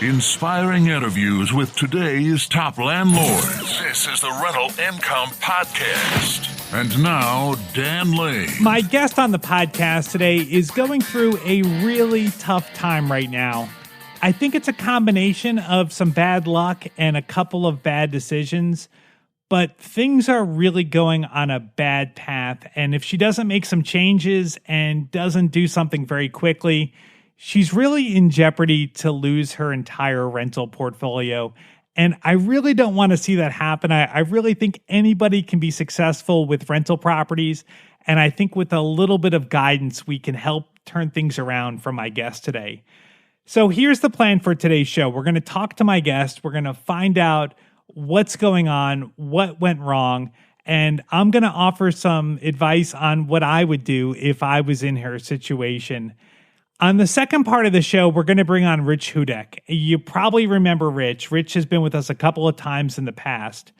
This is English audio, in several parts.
Inspiring interviews with today's top landlords. This is the Rental Income Podcast. And now, Dan Lane. My guest on the podcast today is going through a really tough time right now. I think it's a combination of some bad luck and a couple of bad decisions, but things are really going on a bad path. And if she doesn't make some changes and doesn't do something very quickly, she's really in jeopardy to lose her entire rental portfolio. And I really don't want to see that happen. I really think anybody can be successful with rental properties. And I think with a little bit of guidance, we can help turn things around for my guest today. So here's the plan for today's show. We're going to talk to my guest. We're going to find out what's going on, what went wrong, and I'm going to offer some advice on what I would do if I was in her situation. On the second part of the show, we're going to bring on Rich Hudek. You probably remember Rich. Rich has been with us a couple of times in the past.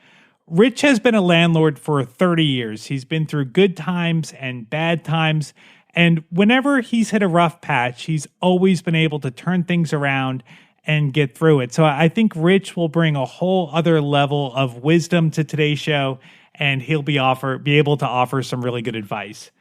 Rich has been a landlord for 30 years. He's been through good times and bad times. And whenever he's hit a rough patch, he's always been able to turn things around and get through it. So I think Rich will bring a whole other level of wisdom to today's show, and he'll be able to offer some really good advice.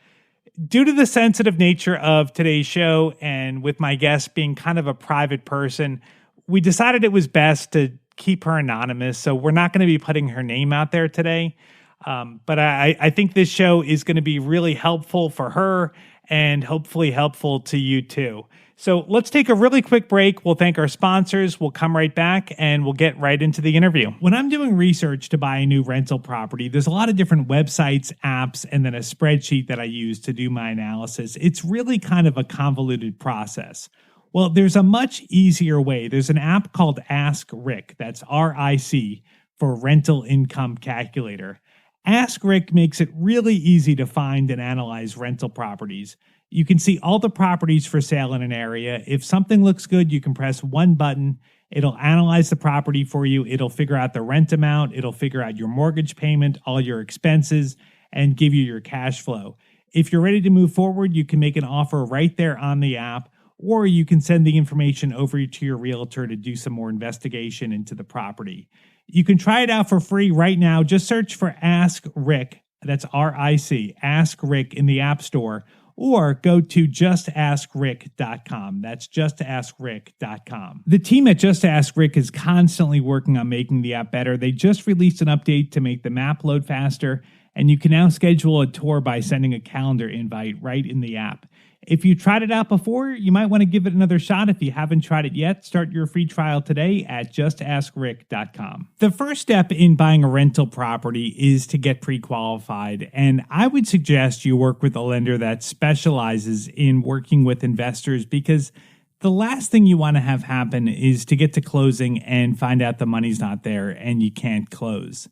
Due to the sensitive nature of today's show and with my guest being kind of a private person, we decided it was best to keep her anonymous. So we're not going to be putting her name out there today. But I think this show is going to be really helpful for her and hopefully helpful to you too. So let's take a really quick break. We'll thank our sponsors. We'll come right back and we'll get right into the interview. When I'm doing research to buy a new rental property, there's a lot of different websites, apps, and then a spreadsheet that I use to do my analysis. It's really kind of a convoluted process. Well, there's a much easier way. There's an app called Ask Rick. That's RIC for Rental Income Calculator. Ask Rick makes it really easy to find and analyze rental properties. You can see all the properties for sale in an area. If something looks good, you can press one button. It'll analyze the property for you. It'll figure out the rent amount. It'll figure out your mortgage payment, all your expenses, and give you your cash flow. If you're ready to move forward, you can make an offer right there on the app, or you can send the information over to your realtor to do some more investigation into the property. You can try it out for free right now. Just search for Ask Rick. That's RIC, Ask Rick in the App Store. Or go to justaskrick.com. That's justaskrick.com. The team at Just Ask Rick is constantly working on making the app better. They just released an update to make the map load faster, and you can now schedule a tour by sending a calendar invite right in the app. If you tried it out before, you might want to give it another shot. If you haven't tried it yet, start your free trial today at justaskrick.com. The first step in buying a rental property is to get pre-qualified, and I would suggest you work with a lender that specializes in working with investors, because the last thing you want to have happen is to get to closing and find out the money's not there and you can't close.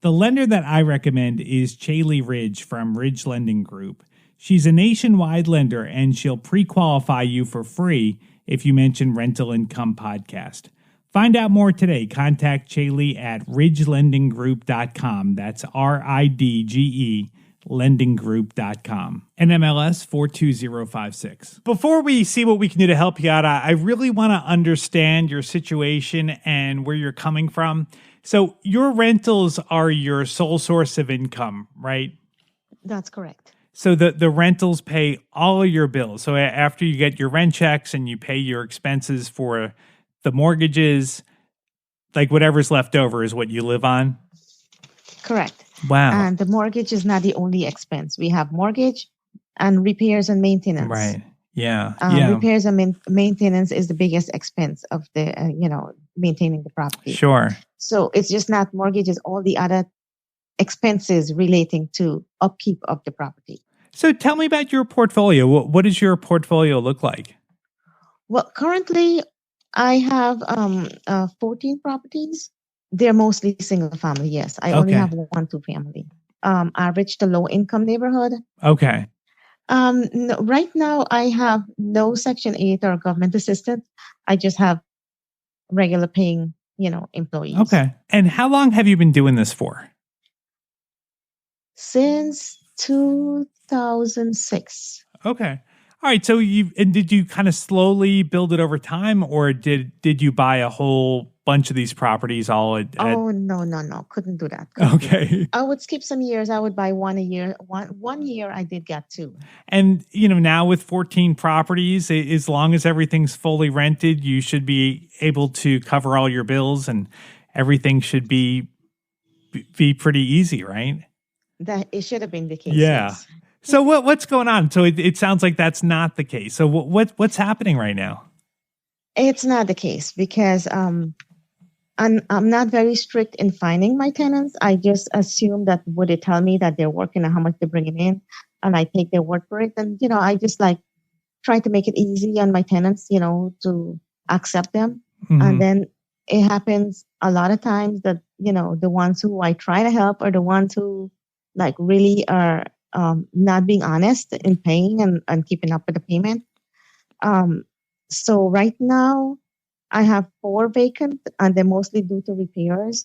The lender that I recommend is Chaley Ridge from Ridge Lending Group. She's a nationwide lender, and she'll pre-qualify you for free if you mention Rental Income Podcast. Find out more today. Contact Chaley at ridgelendinggroup.com. That's RIDGE lendinggroup.com. NMLS 42056. Before we see what we can do to help you out, I really want to understand your situation and where you're coming from. So your rentals are your sole source of income, right? That's correct. So the rentals pay all of your bills. So after you get your rent checks and you pay your expenses for the mortgages, like whatever's left over is what you live on? Correct. Wow. And the mortgage is not the only expense. We have mortgage and repairs and maintenance. Right. Yeah. Repairs and maintenance is the biggest expense of the, maintaining the property. Sure. So it's just not mortgage, it's all the other expenses relating to upkeep of the property. So tell me about your portfolio. What does your portfolio look like? Well, currently I have 14 properties. They're mostly single family, yes. I only have 1-2 family. Average to low income neighborhood. Okay. No, right now I have no Section 8 or government assistance. I just have regular paying, employees. Okay. And how long have you been doing this for? Since 2006. Okay. All right. So did you kind of slowly build it over time, or did you buy a whole bunch of these properties all at Oh, no. Couldn't do that. Couldn't do that. okay. I would skip some years. I would buy one a year. One year I did get two. And, now with 14 properties, as long as everything's fully rented, you should be able to cover all your bills and everything should be pretty easy, right? That it should have been the case. Yeah. Yes. So what's going on? So it sounds like that's not the case. So what's happening right now? It's not the case because I'm not very strict in finding my tenants. I just assume that would they tell me that they're working and how much they're bringing in, and I take their word for it. And I just like try to make it easy on my tenants, to accept them. Mm-hmm. And then it happens a lot of times that the ones who I try to help are the ones who like really are not being honest in paying and keeping up with the payment. So right now, I have 4 vacant, and they're mostly due to repairs.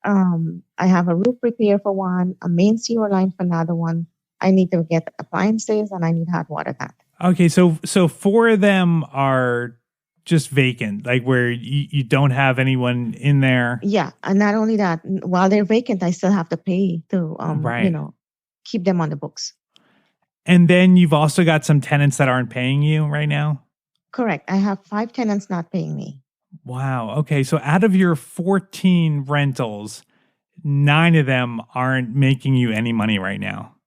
I have a roof repair for one, a main sewer line for another one. I need to get appliances, and I need hot water tank. Okay, so 4 of them are just vacant, like where you don't have anyone in there. Yeah, and not only that, while they're vacant, I still have to pay to right. Keep them on the books. And then you've also got some tenants that aren't paying you right now? Correct. I have 5 tenants not paying me. Wow. Okay. So out of your 14 rentals, 9 of them aren't making you any money right now.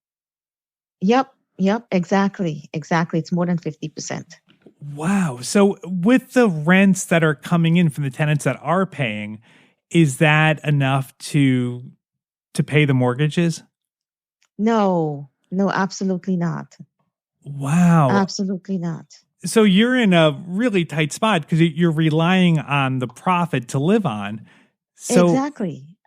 Yep. Exactly. It's more than 50%. Wow. So with the rents that are coming in from the tenants that are paying, is that enough to pay the mortgages? No, absolutely not. Wow. Absolutely not. So you're in a really tight spot because you're relying on the profit to live on. So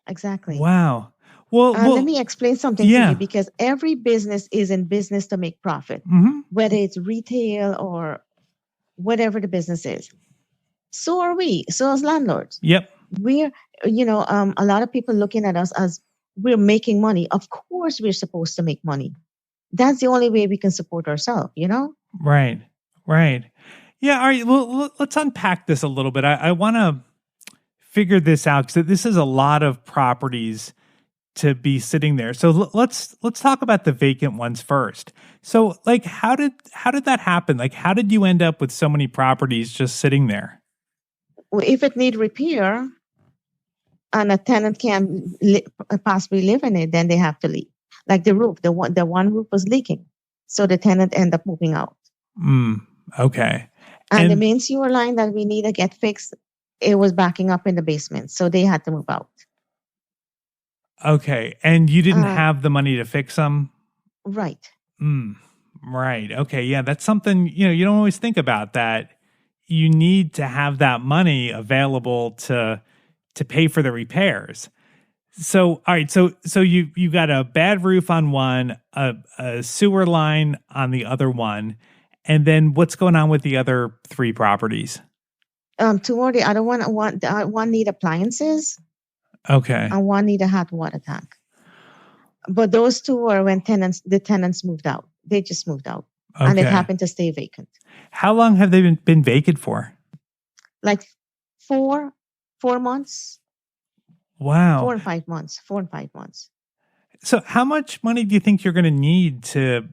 Exactly. Wow. Well, let me explain something to you, because every business is in business to make profit, whether it's retail or whatever the business is. So are we. So as landlords. Yep. We're, a lot of people looking at us as we're making money. Of course, we're supposed to make money. That's the only way we can support ourselves, Right. Yeah. All right. Well, let's unpack this a little bit. I want to figure this out because this is a lot of properties to be sitting there. So let's talk about the vacant ones first. So like, how did that happen? Like, how did you end up with so many properties just sitting there? Well, if it need repair and a tenant can possibly live in it, then they have to leave. Like the roof, the one roof was leaking, so the tenant ended up moving out. Okay. And the main sewer line that we need to get fixed, it was backing up in the basement, so they had to move out. Okay, and you didn't have the money to fix them? Right. Right. Okay. Yeah, that's something you don't always think about. That you need to have that money available to pay for the repairs. So, all right. So you got a bad roof on one, a sewer line on the other one, and then what's going on with the other 3 properties? 2 more. The other one need appliances. Okay. And one need a hot water tank. But those 2 are when the tenants moved out. They just moved out, and it happened to stay vacant. How long have they been vacant for? Like 4 months. Wow. 4 and 5 months. 4 and 5 months. So how much money do you think you're going to need to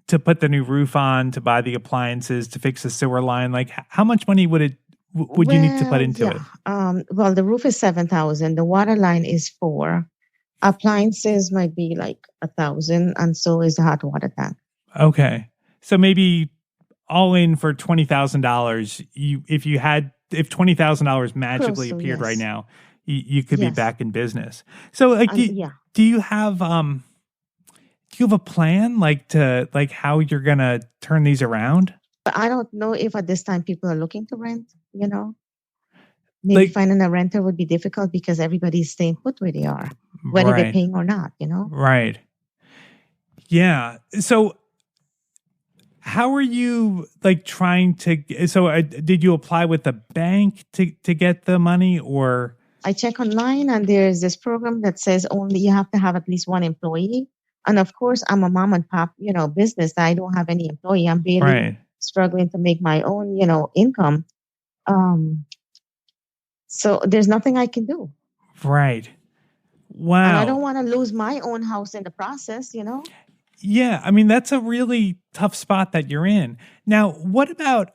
put the new roof on, to buy the appliances, to fix the sewer line? Like how much money would you need to put into it? Well, the roof is $7,000. The water line is $4,000. Appliances might be like $1,000, and so is the hot water tank. Okay. So maybe all in for $20,000, if $20,000 magically appeared right now, you could be back in business. So like, do you have a plan like how you're going to turn these around? But I don't know if at this time people are looking to rent, Maybe finding a renter would be difficult because everybody's staying put where they are, whether they're paying or not, Right. Yeah. So how are you trying to, did you apply with the bank to get the money, or? I check online and there's this program that says only you have to have at least 1 employee. And of course, I'm a mom and pop, business. I don't have any employee. I'm barely struggling to make my own, income. Um, so there's nothing I can do. Right. And I Wow. don't want to lose my own house in the process, Yeah. I mean, that's a really tough spot that you're in. Now, what about,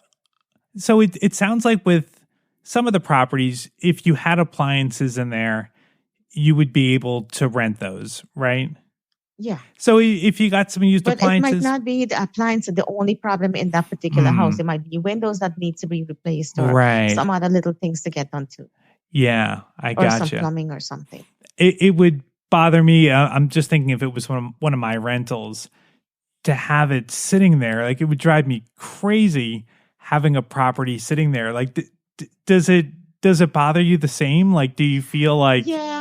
so it sounds like with some of the properties, if you had appliances in there, you would be able to rent those, right? Yeah. So if you got some used But it might appliances, not be the appliance the only problem in that particular house. It might be windows that need to be replaced or right. some other little things to get done too, Yeah, I or some gotcha. plumbing or something. It would bother me. I'm just thinking if it was one of my rentals to have it sitting there, like it would drive me crazy having a property sitting there. Like, does it bother you the same? Like, do you feel like, Yeah.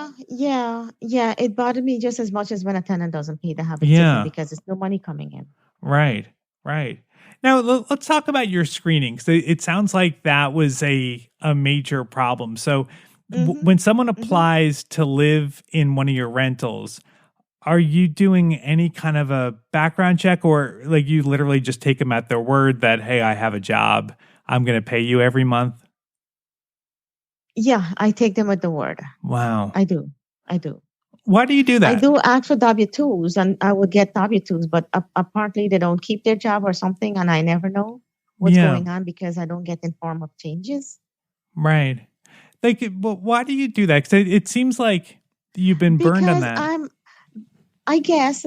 It bothered me just as much as when a tenant doesn't pay to have it sitting yeah, because there's no money coming in. right, right. Now let's talk about your screening. So it sounds like that was a major problem. So when someone applies to live in one of your rentals, are you doing any kind of a background check, or like you literally just take them at their word that, hey, I have a job, I'm going to pay you every month? Yeah, I take them at the word. Wow. I do. Why do you do that? I do ask for W-2s, and I would get W-2s, but apparently they don't keep their job or something, and I never know what's going on because I don't get informed of changes. Right. Like, but why do you do that? Because it seems like you've been burned on that. I guess.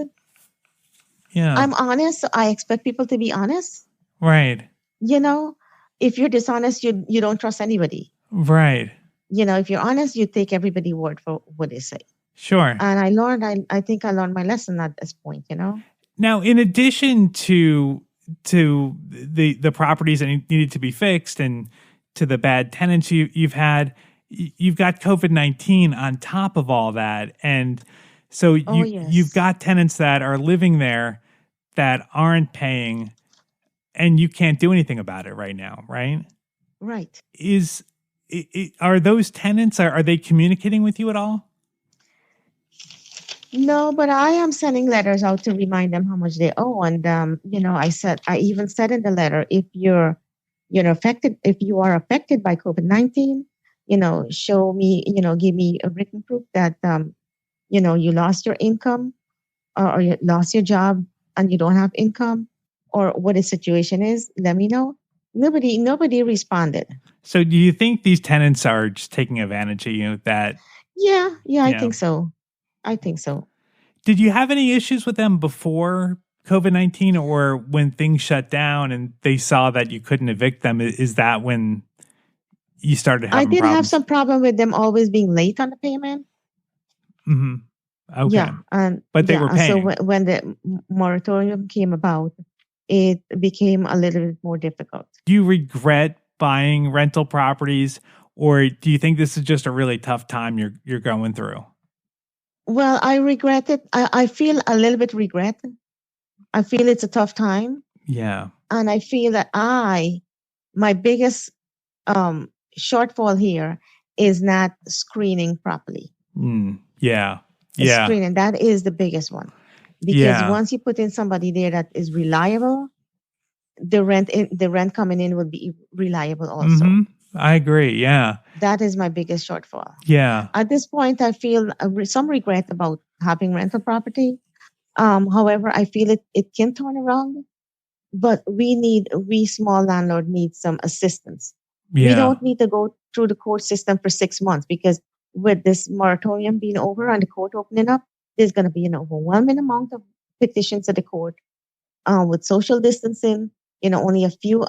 Yeah. I'm honest, so I expect people to be honest. Right. If you're dishonest, you don't trust anybody. Right. If you're honest, you take everybody's word for what they say. Sure. And I think I learned my lesson at this point, Now, in addition to the properties that needed to be fixed and to the bad tenants you've had, you've got COVID-19 on top of all that. And so you've got tenants that are living there that aren't paying, and you can't do anything about it right now, right? Right. Are those tenants, are they communicating with you at all? No, but I am sending letters out to remind them how much they owe. And I even said in the letter, if you are affected by COVID-19, show me, give me a written proof that you lost your income or you lost your job and you don't have income, or what the situation is. Let me know. Nobody responded. So do you think these tenants are just taking advantage of you? Yeah, I think so. Did you have any issues with them before COVID-19, or when things shut down and they saw that you couldn't evict them? Is that when you started having problems? I did have some problem with them always being late on the payment. Mm-hmm. Okay. Yeah. But they were paying. So when the moratorium came about, it became a little bit more difficult. Do you regret buying rental properties, or do you think this is just a really tough time you're going through? Well, I regret it. I feel a little bit regret. I feel it's a tough time. Yeah. And I feel that my biggest shortfall here is not screening properly. Yeah. Screening, that is the biggest one. Because once you put in somebody there that is reliable, the rent coming in will be reliable also. Mm-hmm. I agree. Yeah. That is my biggest shortfall. Yeah. At this point, I feel some regret about having rental property. However, I feel it can turn around, but we small landlord need some assistance. Yeah. We don't need to go through the court system for 6 months, because with this moratorium being over and the court opening up, there's going to be an overwhelming amount of petitions at the court. With social distancing, only a few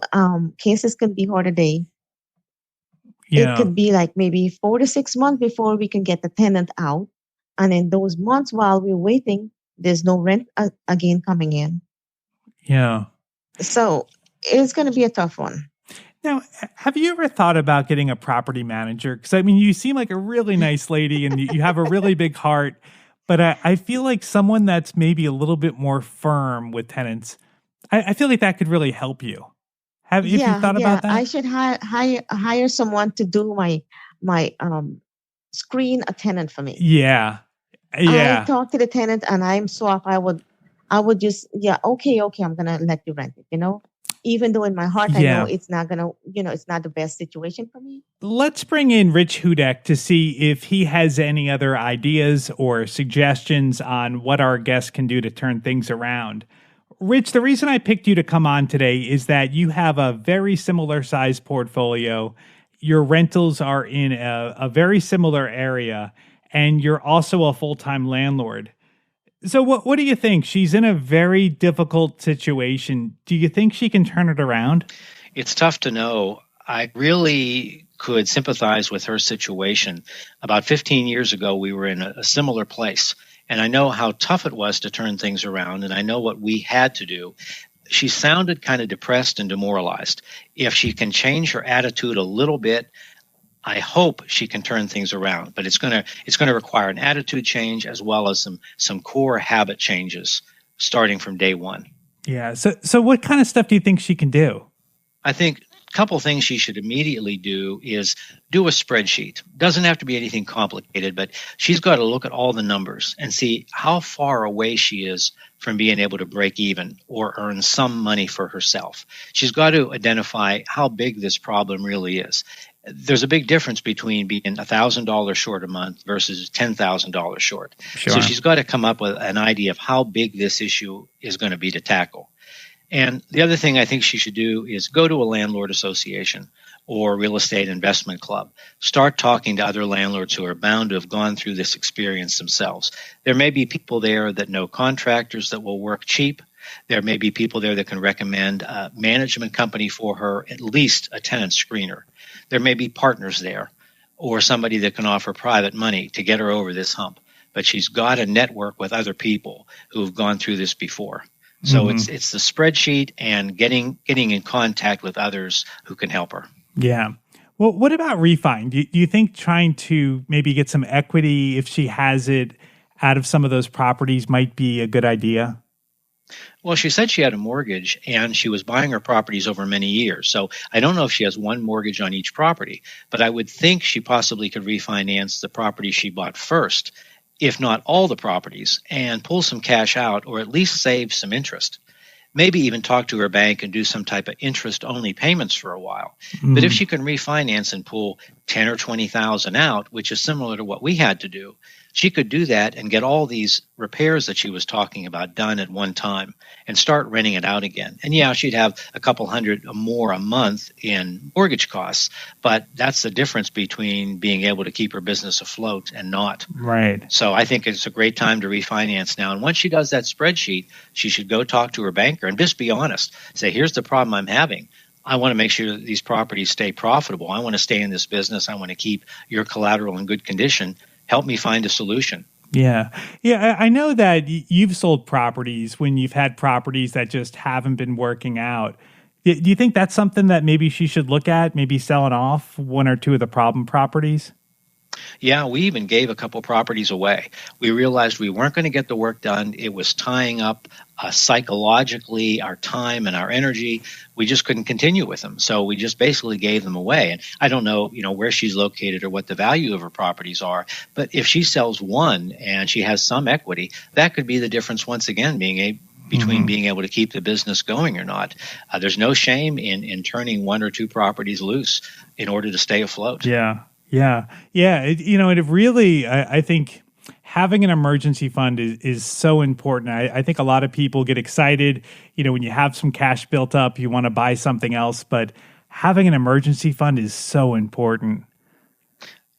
cases can be heard a day. Yeah. It could be like maybe 4 to 6 months before we can get the tenant out. And in those months while we're waiting, there's no rent again coming in. Yeah. So it's going to be a tough one. Now, have you ever thought about getting a property manager? Because, I mean, you seem like a really nice lady and you have a really big heart, but I feel like someone that's maybe a little bit more firm with tenants, I feel like that could really help you. Have you thought about that? I should hire someone to do my screen a tenant for me. Yeah. I talk to the tenant and I'm so off. I would just, okay, I'm going to let you rent it, even though in my heart I know Yeah. it's not gonna, it's not the best situation for me. Let's bring in Rich Hudek to see if he has any other ideas or suggestions on what our guests can do to turn things around. Rich, the reason I picked you to come on today is that you have a very similar size portfolio. Your rentals are in a very similar area, and you're also a full-time landlord. So what do you think? She's in a very difficult situation. Do you think she can turn it around? It's tough to know. I really could sympathize with her situation. About 15 years ago, we were in a similar place, and I know how tough it was to turn things around, and I know what we had to do. She sounded kind of depressed and demoralized. If she can change her attitude a little bit, I hope she can turn things around, but it's going to require an attitude change as well as some core habit changes starting from day one. Yeah. So what kind of stuff do you think she can do? I think a couple of things she should immediately do is do a spreadsheet. Doesn't have to be anything complicated, but she's got to look at all the numbers and see how far away she is from being able to break even or earn some money for herself. She's got to identify how big this problem really is. There's a big difference between being $1,000 short a month versus $10,000 short. Sure. So she's got to come up with an idea of how big this issue is going to be to tackle. And the other thing I think she should do is go to a landlord association or real estate investment club. Start talking to other landlords who are bound to have gone through this experience themselves. There may be people there that know contractors that will work cheap. There may be people there that can recommend a management company for her, at least a tenant screener. There may be partners there or somebody that can offer private money to get her over this hump. But she's got to network with other people who have gone through this before. So it's the spreadsheet and getting in contact with others who can help her. Yeah. Well, what about refi? Do you think trying to maybe get some equity, if she has it, out of some of those properties might be a good idea? Well, she said she had a mortgage and she was buying her properties over many years. So I don't know if she has one mortgage on each property, but I would think she possibly could refinance the property she bought first, if not all the properties, and pull some cash out or at least save some interest. Maybe even talk to her bank and do some type of interest-only payments for a while. But if she can refinance and pull 10 or 20,000 out, which is similar to what we had to do, she could do that and get all these repairs that she was talking about done at one time and start renting it out again. And yeah, she'd have a couple hundred more a month in mortgage costs, but that's the difference between being able to keep her business afloat and not. Right. So I think it's a great time to refinance now. And once she does that spreadsheet, she should go talk to her banker and just be honest. Say, here's the problem I'm having. I want to make sure that these properties stay profitable. I want to stay in this business. I want to keep your collateral in good condition. Help me find a solution. Yeah. Yeah. I know that you've sold properties when you've had properties that just haven't been working out. Do you think that's something that maybe she should look at, maybe selling off one or two of the problem properties? Yeah, we even gave a couple properties away. We realized we weren't going to get the work done. It was tying up psychologically our time and our energy. We just couldn't continue with them. So we just basically gave them away. And I don't know, where she's located or what the value of her properties are. But if she sells one and she has some equity, that could be the difference once again, between being able to keep the business going or not. There's no shame in turning one or two properties loose in order to stay afloat. Yeah. Yeah. Yeah. It really, I think having an emergency fund is so important. I think a lot of people get excited, when you have some cash built up, you want to buy something else, but having an emergency fund is so important.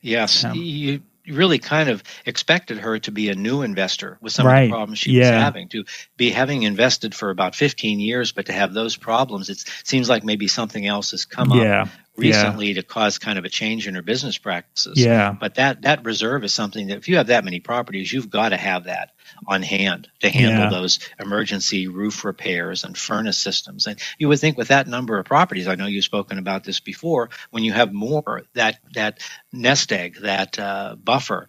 Yes. You really kind of expected her to be a new investor with some of the problems she was having, to be having invested for about 15 years, but to have those problems, it seems like maybe something else has come up recently to cause kind of a change in her business practices. Yeah. But that reserve is something that if you have that many properties, you've got to have that on hand to handle those emergency roof repairs and furnace systems. And you would think with that number of properties, I know you've spoken about this before, when you have more, that nest egg, that buffer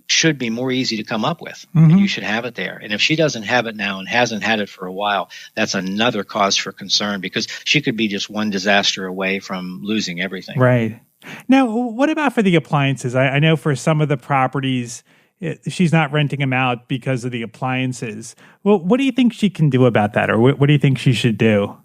should be more easy to come up with. And you should have it there. And if she doesn't have it now and hasn't had it for a while, that's another cause for concern, because she could be just one disaster away from losing everything. Right. Now, what about for the appliances? I know for some of the properties, she's not renting them out because of the appliances. Well, what do you think she can do about that? Or what do you think she should do?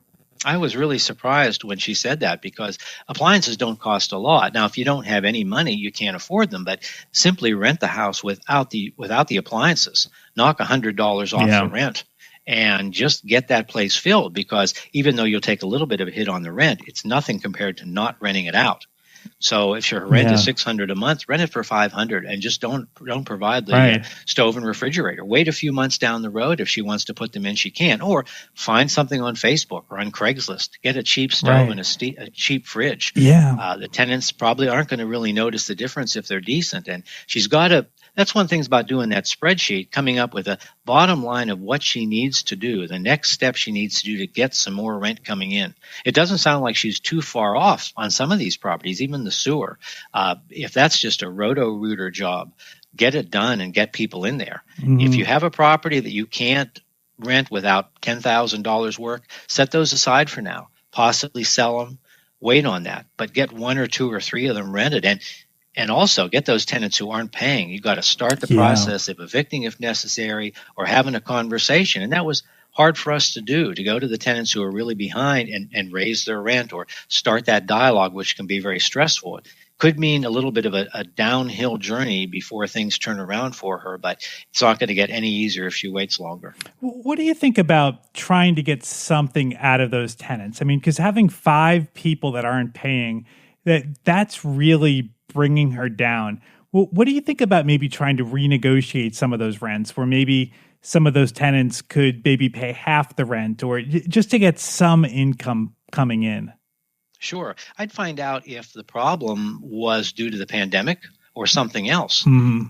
I was really surprised when she said that because appliances don't cost a lot. Now, if you don't have any money, you can't afford them, but simply rent the house without the appliances. Knock $100 off the rent and just get that place filled, because even though you'll take a little bit of a hit on the rent, it's nothing compared to not renting it out. So if your rent is $600 a month, rent it for $500 and just don't provide the stove and refrigerator. Wait a few months down the road. If she wants to put them in, she can. Or find something on Facebook or on Craigslist. Get a cheap stove and a cheap fridge. The tenants probably aren't going to really notice the difference if they're decent. And she's got to. That's one thing about doing that spreadsheet, coming up with a bottom line of what she needs to do, the next step she needs to do to get some more rent coming in. It doesn't sound like she's too far off on some of these properties, even the sewer. If that's just a roto-rooter job, get it done and get people in there. If you have a property that you can't rent without $10,000 work, set those aside for now. Possibly sell them, wait on that, but get one or two or three of them rented. And also get those tenants who aren't paying. You've got to start the process of evicting if necessary, or having a conversation. And that was hard for us to do, to go to the tenants who are really behind and raise their rent, or start that dialogue, which can be very stressful. It could mean a little bit of a downhill journey before things turn around for her, but it's not going to get any easier if she waits longer. What do you think about trying to get something out of those tenants? I mean, because having 5 people that aren't paying, that's really bringing her down. Well, what do you think about maybe trying to renegotiate some of those rents, where maybe some of those tenants could maybe pay half the rent, or just to get some income coming in? Sure. I'd find out if the problem was due to the pandemic or something else.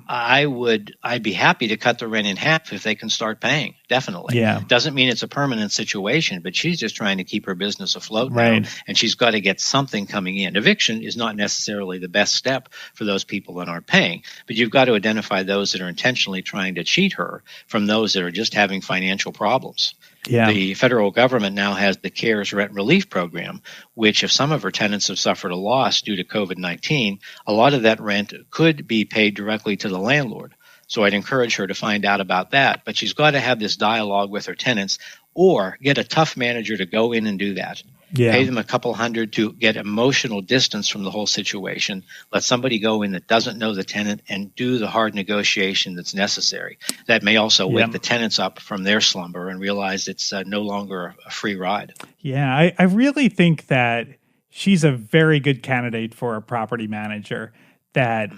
I'd be happy to cut the rent in half if they can start paying. Definitely. Doesn't mean it's a permanent situation, but she's just trying to keep her business afloat now, and she's got to get something coming in. Eviction is not necessarily the best step for those people that aren't paying, but you've got to identify those that are intentionally trying to cheat her from those that are just having financial problems. The federal government now has the CARES Rent Relief Program, which if some of her tenants have suffered a loss due to COVID-19, a lot of that rent could be paid directly to the landlord. So I'd encourage her to find out about that. But she's got to have this dialogue with her tenants, or get a tough manager to go in and do that. Pay them a couple $100 to get emotional distance from the whole situation. Let somebody go in that doesn't know the tenant and do the hard negotiation that's necessary. That may also wake the tenants up from their slumber and realize it's no longer a free ride. I really think that she's a very good candidate for a property manager. That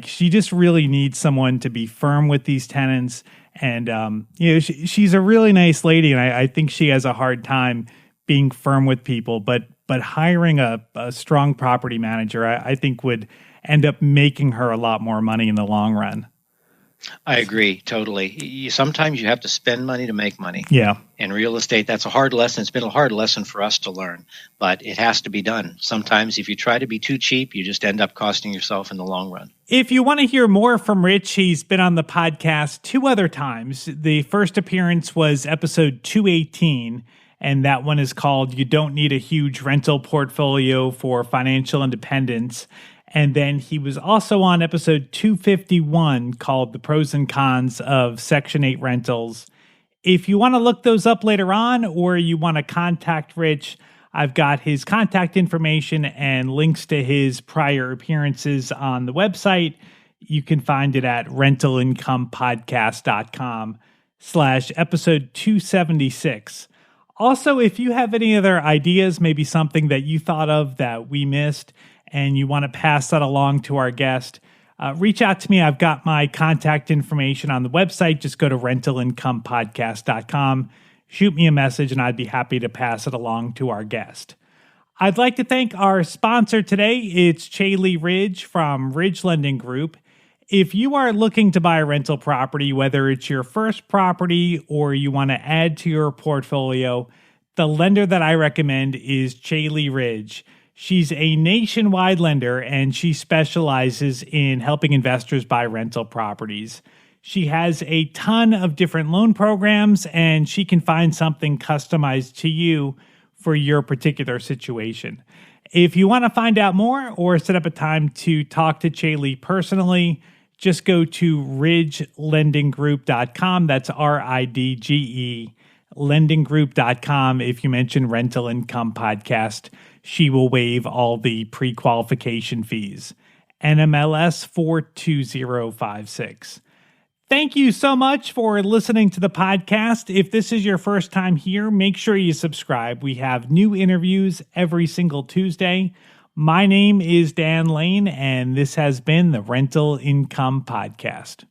she just really needs someone to be firm with these tenants. And, she's a really nice lady, and I think she has a hard time being firm with people, but hiring a strong property manager, I think would end up making her a lot more money in the long run. I agree totally. Sometimes you have to spend money to make money. In real estate, that's a hard lesson. It's been a hard lesson for us to learn, but it has to be done. Sometimes if you try to be too cheap, you just end up costing yourself in the long run. If you want to hear more from Rich, he's been on the podcast 2 other times. The first appearance was episode 218. And that one is called You Don't Need a Huge Rental Portfolio for Financial Independence. And then he was also on episode 251 called The Pros and Cons of Section 8 Rentals. If you want to look those up later on, or you want to contact Rich, I've got his contact information and links to his prior appearances on the website. You can find it at rentalincomepodcast.com/episode 276. Also, if you have any other ideas, maybe something that you thought of that we missed, and you want to pass that along to our guest, reach out to me. I've got my contact information on the website. Just go to rentalincomepodcast.com, shoot me a message, and I'd be happy to pass it along to our guest. I'd like to thank our sponsor today. It's Chaley Ridge from Ridge Lending Group. If you are looking to buy a rental property, whether it's your first property or you want to add to your portfolio, the lender that I recommend is Chaley Ridge. She's a nationwide lender, and she specializes in helping investors buy rental properties. She has a ton of different loan programs, and she can find something customized to you for your particular situation. If you want to find out more or set up a time to talk to Chaley personally, just go to ridgelendinggroup.com. That's RIDGE lendinggroup.com. If you mention Rental Income Podcast, she will waive all the pre-qualification fees. NMLS 42056. Thank you so much for listening to the podcast. If this is your first time here, make sure you subscribe. We have new interviews every single Tuesday. My name is Dan Lane, and this has been the Rental Income Podcast.